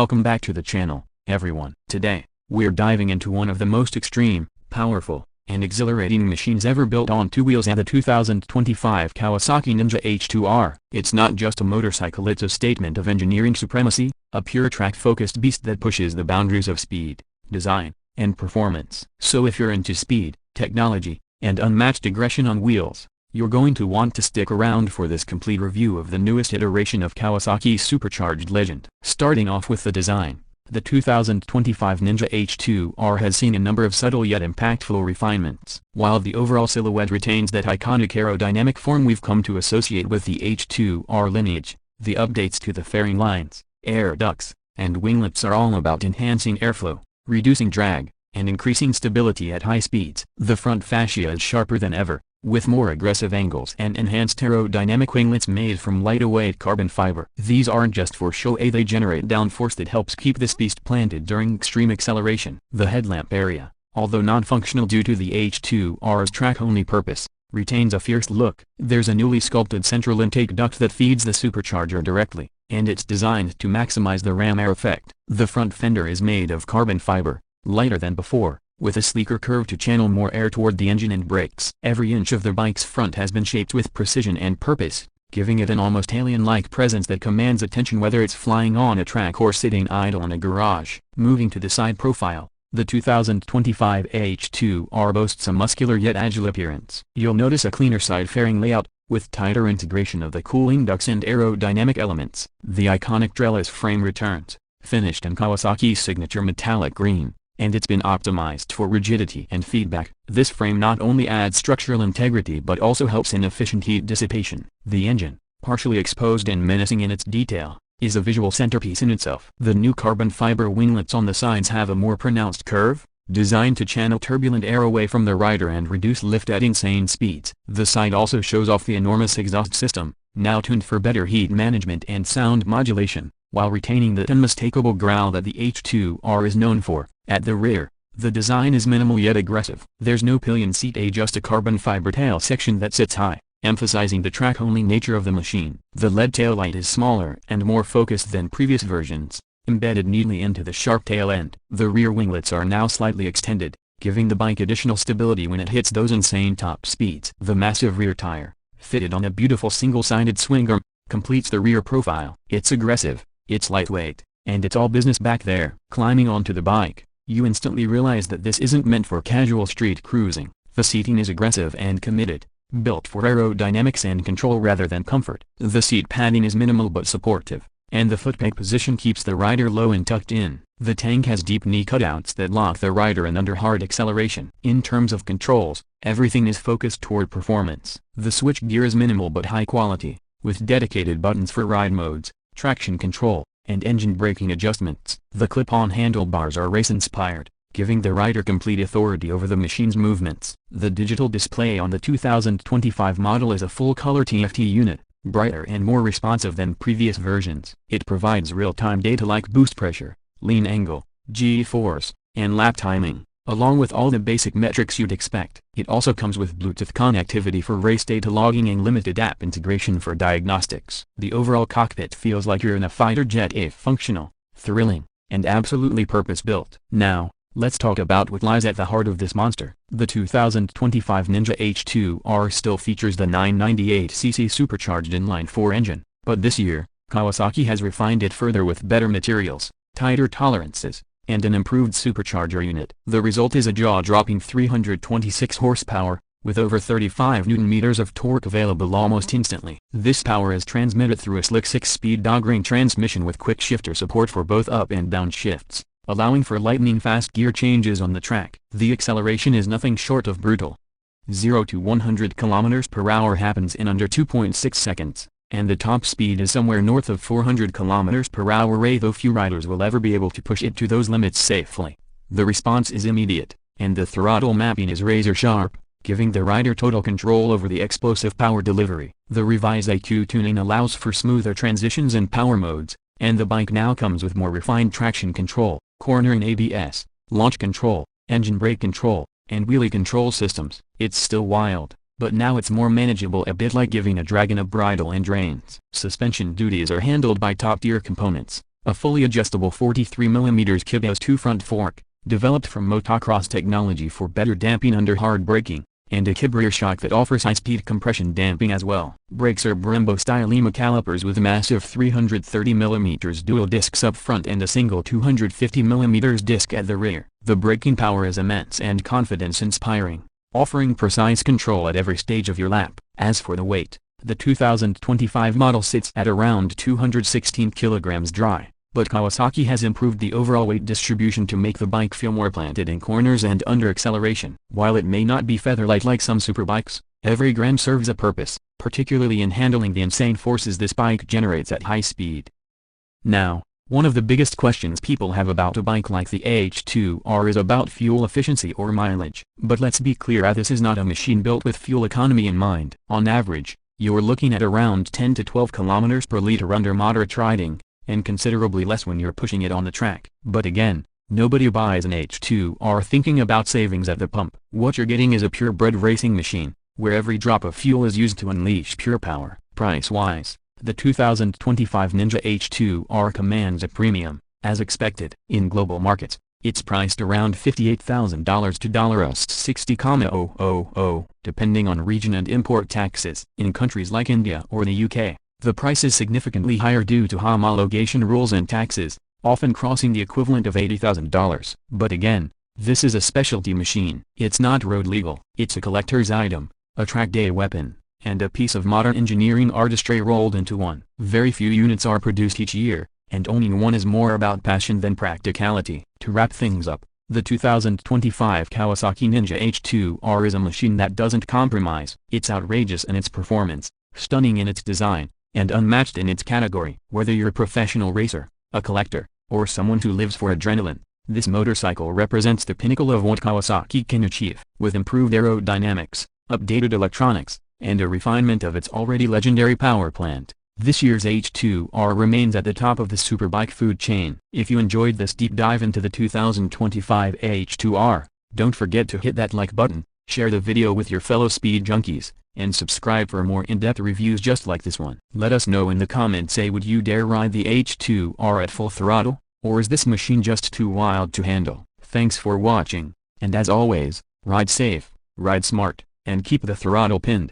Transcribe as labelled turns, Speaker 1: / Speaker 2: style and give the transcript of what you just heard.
Speaker 1: Welcome back to the channel, everyone. Today, we're diving into one of the most extreme, powerful, and exhilarating machines ever built on two wheels at the 2025 Kawasaki Ninja H2R. It's not just a motorcycle, it's a statement of engineering supremacy, a pure track-focused beast that pushes the boundaries of speed, design, and performance. So if you're into speed, technology, and unmatched aggression on wheels, you're going to want to stick around for this complete review of the newest iteration of Kawasaki's supercharged legend. Starting off with the design, the 2025 Ninja H2R has seen a number of subtle yet impactful refinements. While the overall silhouette retains that iconic aerodynamic form we've come to associate with the H2R lineage, the updates to the fairing lines, air ducts, and winglets are all about enhancing airflow, reducing drag, and increasing stability at high speeds. The front fascia is sharper than ever, with more aggressive angles and enhanced aerodynamic winglets made from lighter-weight carbon fiber. These aren't just for show, they generate downforce that helps keep this beast planted during extreme acceleration. The headlamp area, although non-functional due to the H2R's track-only purpose, retains a fierce look. There's a newly sculpted central intake duct that feeds the supercharger directly, and it's designed to maximize the ram air effect. The front fender is made of carbon fiber, lighter than before, with a sleeker curve to channel more air toward the engine and brakes. Every inch of the bike's front has been shaped with precision and purpose, giving it an almost alien-like presence that commands attention whether it's flying on a track or sitting idle in a garage. Moving to the side profile, the 2025 H2R boasts a muscular yet agile appearance. You'll notice a cleaner side fairing layout, with tighter integration of the cooling ducts and aerodynamic elements. The iconic trellis frame returns, finished in Kawasaki's signature metallic green, and it's been optimized for rigidity and feedback. This frame not only adds structural integrity but also helps in efficient heat dissipation. The engine, partially exposed and menacing in its detail, is a visual centerpiece in itself. The new carbon fiber winglets on the sides have a more pronounced curve, designed to channel turbulent air away from the rider and reduce lift at insane speeds. The side also shows off the enormous exhaust system, now tuned for better heat management and sound modulation, while retaining the unmistakable growl that the H2R is known for. At the rear, the design is minimal yet aggressive. There's no pillion seat, just a carbon fiber tail section that sits high, emphasizing the track-only nature of the machine. The LED taillight is smaller and more focused than previous versions, embedded neatly into the sharp tail end. The rear winglets are now slightly extended, giving the bike additional stability when it hits those insane top speeds. The massive rear tire, fitted on a beautiful single-sided swing arm, completes the rear profile. It's aggressive, it's lightweight, and it's all business back there. Climbing onto the bike, you instantly realize that this isn't meant for casual street cruising. The seating is aggressive and committed, built for aerodynamics and control rather than comfort. The seat padding is minimal but supportive, and the footpeg position keeps the rider low and tucked in. The tank has deep knee cutouts that lock the rider in under hard acceleration. In terms of controls, everything is focused toward performance. The switch gear is minimal but high quality, with dedicated buttons for ride modes, traction control, and engine braking adjustments. The clip-on handlebars are race-inspired, giving the rider complete authority over the machine's movements. The digital display on the 2025 model is a full-color TFT unit, brighter and more responsive than previous versions. It provides real-time data like boost pressure, lean angle, G-force, and lap timing, along with all the basic metrics you'd expect. It also comes with Bluetooth connectivity for race data logging and limited app integration for diagnostics. The overall cockpit feels like you're in a fighter jet, functional, thrilling, and absolutely purpose-built. Now, let's talk about what lies at the heart of this monster. The 2025 Ninja H2R still features the 998cc supercharged inline-4 engine, but this year, Kawasaki has refined it further with better materials, tighter tolerances, and an improved supercharger unit. The result is a jaw-dropping 326 horsepower, with over 35 Nm of torque available almost instantly. This power is transmitted through a slick 6-speed dog-ring transmission with quick shifter support for both up and down shifts, allowing for lightning-fast gear changes on the track. The acceleration is nothing short of brutal. 0 to 100 km/h happens in under 2.6 seconds. And the top speed is somewhere north of 400 km/h, though few riders will ever be able to push it to those limits safely. The response is immediate, and the throttle mapping is razor-sharp, giving the rider total control over the explosive power delivery. The revised IQ tuning allows for smoother transitions and power modes, and the bike now comes with more refined traction control, cornering ABS, launch control, engine brake control, and wheelie control systems. It's still wild, but now it's more manageable, a bit like giving a dragon a bridle and reins. Suspension duties are handled by top-tier components, A fully adjustable 43mm Kib 2 front fork, developed from motocross technology for better damping under hard braking, and a Kib rear shock that offers high-speed compression damping as well. Brakes are Brembo-style EMA calipers with massive 330mm dual discs up front and a single 250mm disc at the rear. The braking power is immense and confidence-inspiring, offering precise control at every stage of your lap. As for the weight, the 2025 model sits at around 216 kilograms dry, but Kawasaki has improved the overall weight distribution to make the bike feel more planted in corners and under acceleration. While it may not be featherlight like some superbikes, every gram serves a purpose, particularly in handling the insane forces this bike generates at high speed. Now, one of the biggest questions people have about a bike like the H2R is about fuel efficiency or mileage. But let's be clear, this is not a machine built with fuel economy in mind. On average, you're looking at around 10 to 12 kilometers per liter under moderate riding, and considerably less when you're pushing it on the track. But again, nobody buys an H2R thinking about savings at the pump. What you're getting is a purebred racing machine, where every drop of fuel is used to unleash pure power. Price-wise, the 2025 Ninja H2R commands a premium, as expected. In global markets, it's priced around $58,000 to $60,000, depending on region and import taxes. In countries like India or the UK, the price is significantly higher due to homologation rules and taxes, often crossing the equivalent of $80,000. But again, this is a specialty machine. It's not road legal. It's a collector's item, a track day weapon, and a piece of modern engineering artistry rolled into one. Very few units are produced each year, and owning one is more about passion than practicality. To wrap things up, the 2025 Kawasaki Ninja H2R is a machine that doesn't compromise. It's outrageous in its performance, stunning in its design, and unmatched in its category. Whether you're a professional racer, a collector, or someone who lives for adrenaline, this motorcycle represents the pinnacle of what Kawasaki can achieve. With improved aerodynamics, updated electronics, and a refinement of its already legendary power plant, this year's H2R remains at the top of the superbike food chain. If you enjoyed this deep dive into the 2025 H2R, don't forget to hit that like button, share the video with your fellow speed junkies, and subscribe for more in-depth reviews just like this one. Let us know in the comments, would you dare ride the H2R at full throttle, or is this machine just too wild to handle? Thanks for watching, and as always, ride safe, ride smart, and keep the throttle pinned.